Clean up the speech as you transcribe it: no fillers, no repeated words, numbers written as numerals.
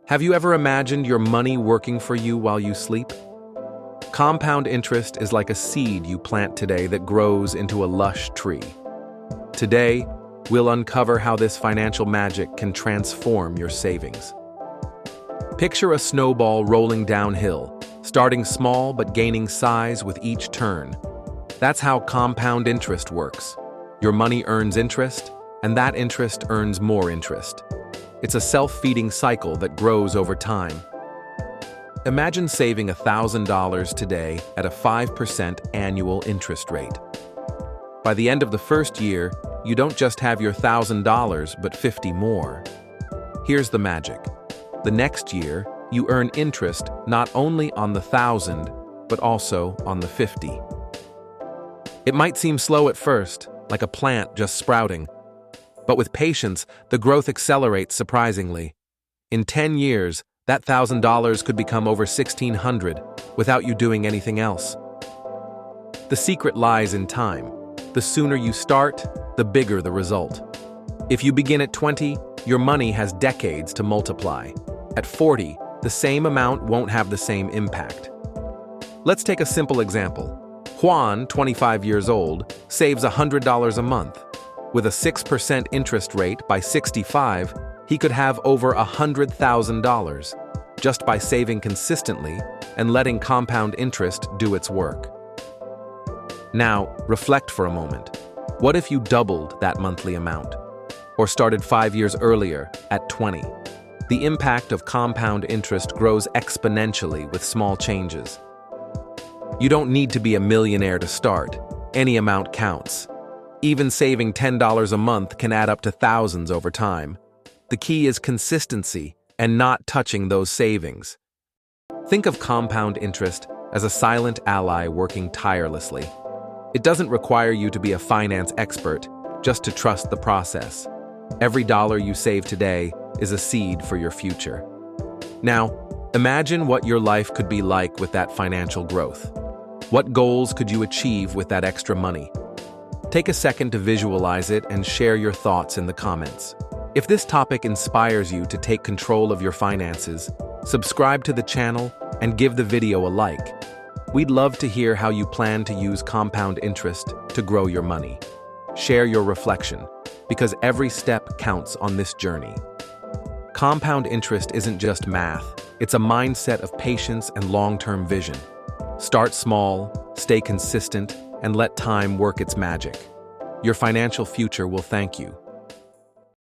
Have you ever imagined your money working for you while you sleep? Compound interest is like a seed you plant today that grows into a lush tree. Today, we'll uncover how this financial magic can transform your savings. Picture a snowball rolling downhill, starting small but gaining size with each turn. That's how compound interest works. Your money earns interest, and that interest earns more interest. It's a self-feeding cycle that grows over time. Imagine saving $1,000 today at a 5% annual interest rate. By the end of the first year, you don't just have your $1,000 but 50 more. Here's the magic. The next year, you earn interest not only on the 1,000, but also on the 50. It might seem slow at first, like a plant just sprouting. But with patience, the growth accelerates surprisingly. In 10 years, that $1,000 could become over $1,600 without you doing anything else. The secret lies in time. The sooner you start, the bigger the result. If you begin at 20, your money has decades to multiply. At 40, the same amount won't have the same impact. Let's take a simple example. Juan, 25 years old, saves $100 a month. With a 6% interest rate by 65, he could have over $100,000 just by saving consistently and letting compound interest do its work. Now, reflect for a moment. What if you doubled that monthly amount? Or started 5 years earlier, at 20? The impact of compound interest grows exponentially with small changes. You don't need to be a millionaire to start. Any amount counts. Even saving $10 a month can add up to thousands over time. The key is consistency and not touching those savings. Think of compound interest as a silent ally working tirelessly. It doesn't require you to be a finance expert, just to trust the process. Every dollar you save today is a seed for your future. Now, imagine what your life could be like with that financial growth. What goals could you achieve with that extra money? Take a second to visualize it and share your thoughts in the comments. If this topic inspires you to take control of your finances, subscribe to the channel and give the video a like. We'd love to hear how you plan to use compound interest to grow your money. Share your reflection, because every step counts on this journey. Compound interest isn't just math, it's a mindset of patience and long-term vision. Start small, stay consistent, and let time work its magic. Your financial future will thank you.